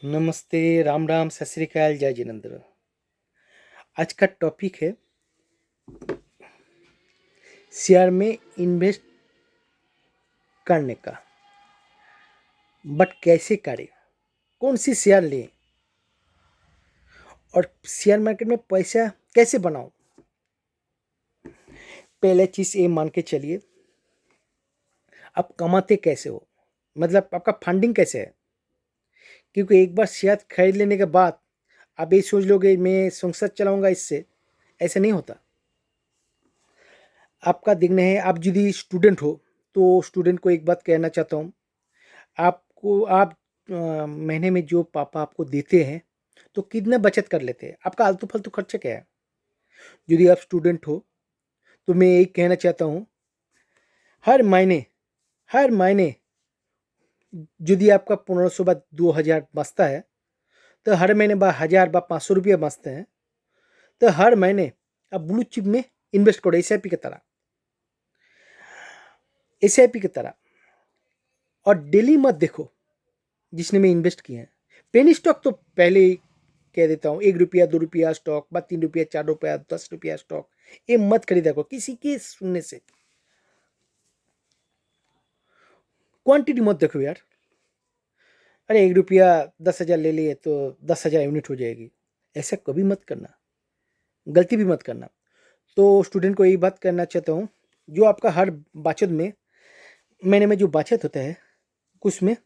नमस्ते, राम राम, सत श्री अकाल, जय जिनेंद्र। आज का टॉपिक है शेयर में इन्वेस्ट करने का। बट कैसे करें, कौन सी शेयर लें और शेयर मार्केट में पैसा कैसे बनाऊं। पहले चीज़ ये मान के चलिए, आप कमाते कैसे हो, मतलब आपका फंडिंग कैसे है। क्योंकि एक बार शेयर खरीद लेने के बाद आप ये सोच लोगे मैं संसार चलाऊंगा इससे, ऐसा नहीं होता। आपका देखना है, आप यदि स्टूडेंट हो तो स्टूडेंट को एक बात कहना चाहता हूँ। आप महीने में जो पापा आपको देते हैं तो कितना बचत कर लेते हैं, आपका आलतू फालतू खर्चा क्या है। यदि आप स्टूडेंट हो तो मैं यही कहना चाहता हूँ, हर महीने यदि आपका 1500 बा 2000 बचता है तो हर महीने बा 1000 बा 500 रुपया बचते हैं, तो हर महीने आप ब्लू चिप में इन्वेस्ट करो, एस आई पी की तरह। और डेली मत देखो जिसने में इन्वेस्ट किए हैं। पेनी स्टॉक तो पहले ही कह देता हूँ, 1 रुपया 2 रुपया स्टॉक, बा 3 रुपया 4 रुपया 10 रुपया स्टॉक, ये मत खरीदा करो किसी के सुनने से। क्वांटिटी मत देखो यार, अरे 1 रुपया 10,000 ले लिए तो 10,000 यूनिट हो जाएगी, ऐसा कभी मत करना, गलती भी मत करना। तो स्टूडेंट को यही बात करना चाहता हूँ, जो आपका हर बचत में, महीने में जो बचत होता है उसमें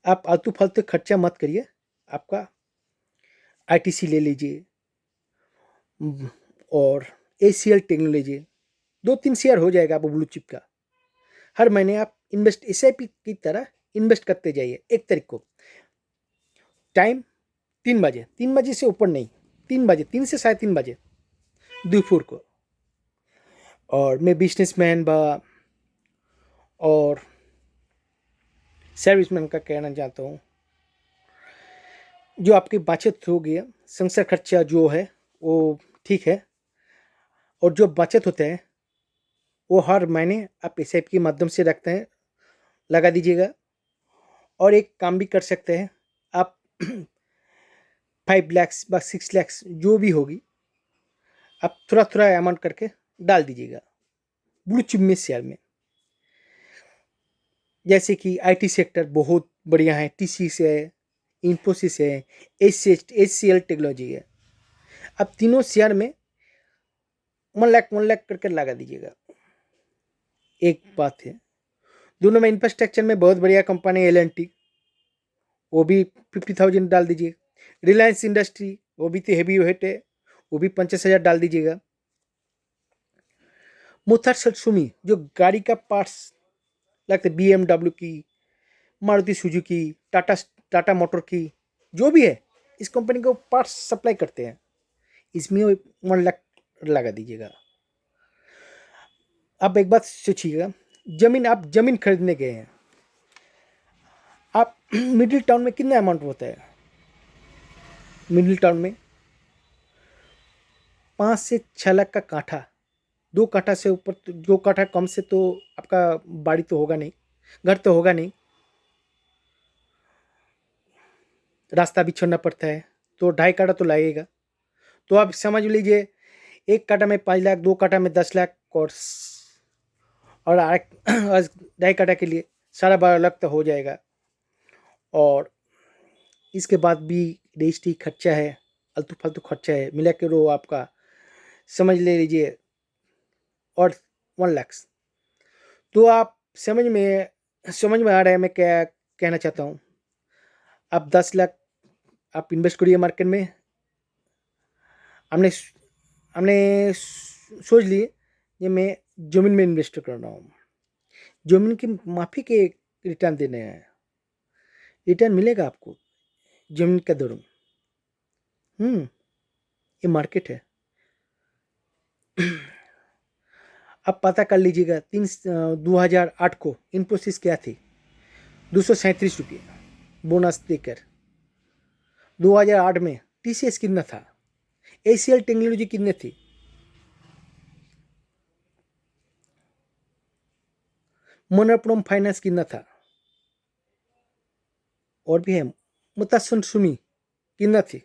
आप आलतू फालतू खर्चा मत करिए। आपका आईटीसी ले लीजिए और एसीएल टेक्नोलॉजी, 2-3 शेयर हो जाएगा आप ब्लू चिप का। हर महीने आप इन्वेस्ट एसआईपी की तरह इन्वेस्ट करते जाइए। 1 तारीख को टाइम 3 बजे, 3 बजे से ऊपर नहीं, 3 बजे, 3 से 3:30 बजे दोपहर को। और मैं बिजनेसमैन बा और सर्विसमैन का कहना चाहता हूँ, जो आपकी बचत हो गया, संसार खर्चा जो है वो ठीक है, और जो बचत होता है वो हर महीने आप एस के माध्यम से रखते हैं, लगा दीजिएगा। और एक काम भी कर सकते हैं आप, 5 लाख व 6 लाख जो भी होगी, आप थोड़ा थोड़ा अमाउंट करके डाल दीजिएगा ब्लू चिप में शेयर में। जैसे कि आईटी सेक्टर बहुत बढ़िया है, टीसीएस है, इन्फोसिस है, एचसीएल टेक्नोलॉजी है। अब तीनों शेयर में 1 लाख करके लगा दीजिएगा। एक बात है, दोनों में इंफ्रास्ट्रक्चर में बहुत बढ़िया कंपनी एल&टी, वो भी 50,000 डाल दीजिए। रिलायंस इंडस्ट्री वो भी तो हैवी वेट है, वो भी 50,000 डाल दीजिएगा। मुथर सत्सुमी जो गाड़ी का पार्ट्स लगते, BMW की, मारुति सुजुकी, टाटा मोटर की, जो भी है इस कंपनी को पार्ट्स सप्लाई करते हैं, इसमें 1 लाख लगा दीजिएगा। आप एक बात सोचिएगा, आप जमीन खरीदने गए हैं, आप मिडिल टाउन में कितना अमाउंट होता है, मिडिल टाउन में 5 से 6 लाख का काठा, 2 काठा से ऊपर, 2 काठा कम से तो आपका बाड़ी तो होगा नहीं, घर तो होगा नहीं, रास्ता भी छोड़ना पड़ता है, तो 2.5 काठा तो लगेगा। तो आप समझ लीजिए 1 काठा में 5 लाख, 2 काठा में 10 लाख, और 2.5 काठा के लिए 12.5 लाख तो हो जाएगा। और इसके बाद भी रजिस्ट्री खर्चा है, आलतू फालतू खर्चा है, मिला के रो आपका समझ ले लीजिए और 1 लाख। तो आप समझ में आ रहा है मैं क्या कहना चाहता हूँ। आप 10 लाख आप इन्वेस्ट करिए मार्केट में। हमने हमने सोच लिए ये मैं जमीन में इन्वेस्ट कर रहा हूँ, जमीन की माफी के रिटर्न देने हैं, रिटर्न मिलेगा आपको जमीन का दर। ये मार्केट है। अब पता कर लीजिएगा, 2008 को इन्फोसिस क्या थी, 237 रुपये बोनस देकर। 2008 में टीसीएस कितना था, एसीएल टेक्नोलॉजी कितने थी, मनोरम फाइनेंस कितना था, और भी है, मुतासुमी कितना थी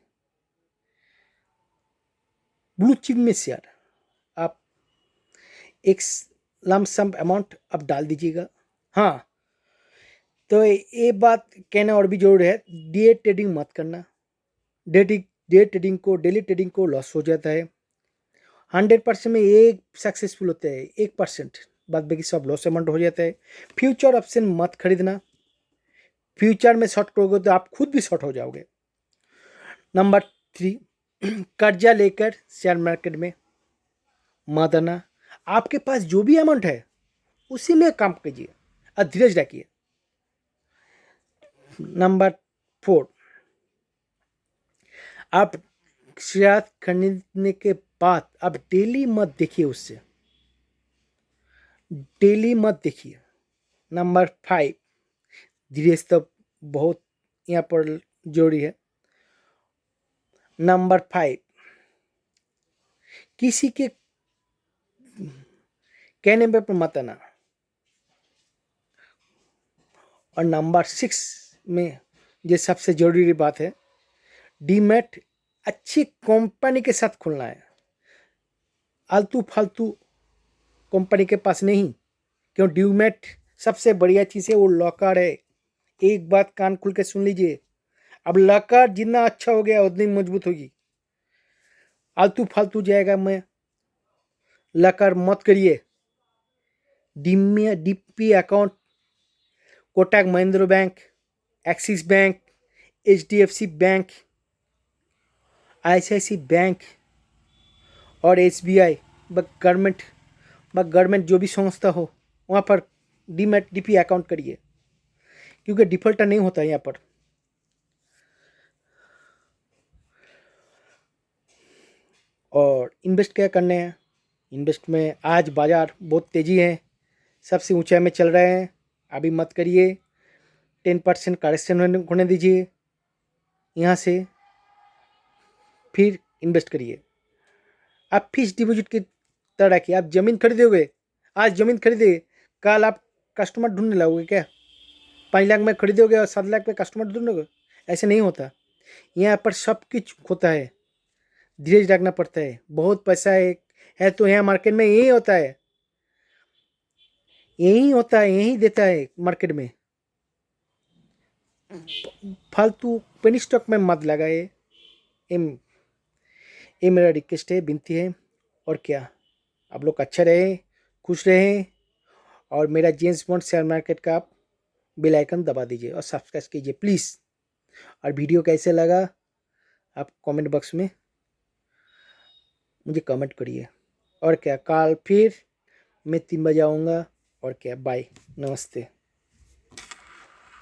ब्लू चिप में शेयर आप एक लमसम अमाउंट आप डाल दीजिएगा। हाँ, तो ये बात कहना और भी जरूरी है, डे ट्रेडिंग मत करना। डे ट्रेडिंग को डेली ट्रेडिंग को लॉस हो जाता है। 100% में एक सक्सेसफुल होता है, 1%, बाद बाकी सब लॉस अमाउंट हो जाता है। फ्यूचर ऑप्शन मत खरीदना, फ्यूचर में शॉर्ट करोगे तो आप खुद भी शॉर्ट हो जाओगे। नंबर 3, कर्जा लेकर शेयर मार्केट में मत आना। आपके पास जो भी अमाउंट है उसी में काम कीजिए और धीरज रखिए। नंबर 4, आप शेयर खरीदने के बाद आप डेली मत देखिए, उससे डेली मत देखिए। नंबर 5, धीरज तो बहुत यहाँ पर जरूरी है। नंबर 5, किसी के कहने पर मत आना। और नंबर 6 में ये सबसे जरूरी बात है, डीमैट अच्छी कंपनी के साथ खुलना है, आलतू फालतू कंपनी के पास नहीं। क्यों? डीमैट सबसे बढ़िया चीज़ है, वो लॉकर है। एक बात कान खुल के सुन लीजिए, अब लॉकर जितना अच्छा हो गया उतनी मजबूत होगी। आलतू फालतू जाएगा में लॉकर मत करिए। DP account Kotak Mahindra bank, axis bank, HDFC bank, ICICI bank और SBI गवर्नमेंट जो भी संस्था हो वहाँ पर डीपी अकाउंट करिए, क्योंकि डिफॉल्टर नहीं होता यहाँ पर। और इन्वेस्ट क्या करने हैं? इन्वेस्ट में आज बाज़ार बहुत तेज़ी है, सबसे ऊंचाई में चल रहे हैं, अभी मत करिए। 10% करेक्शन होने दीजिए, यहाँ से फिर इन्वेस्ट करिए। आप फिक्स डिपॉजिट की तरह रखिए। आप ज़मीन खरीदोगे, आज ज़मीन खरीदे, कल आप कस्टमर ढूंढने लगोगे क्या? 5 लाख में खरीदोगे और 7 लाख में कस्टमर ढूंढोगे? ऐसे नहीं होता। यहाँ पर सब कुछ होता है, धीरज रखना पड़ता है। बहुत पैसा है तो यहाँ मार्केट में यही होता है, यही देता है मार्केट में। फालतू पेनी स्टॉक में मत लगाए, ये मेरा रिक्वेस्ट है, विनती है। और क्या, आप लोग अच्छे रहे, खुश रहे। और मेरा जेम्स बॉन्ड शेयर मार्केट का आप बेल आइकन दबा दीजिए और सब्सक्राइब कीजिए प्लीज़। और वीडियो कैसे लगा आप कमेंट बॉक्स में मुझे कमेंट करिए। और क्या, कल फिर मैं 3 बजे आऊँगा। और क्या, बाय, नमस्ते।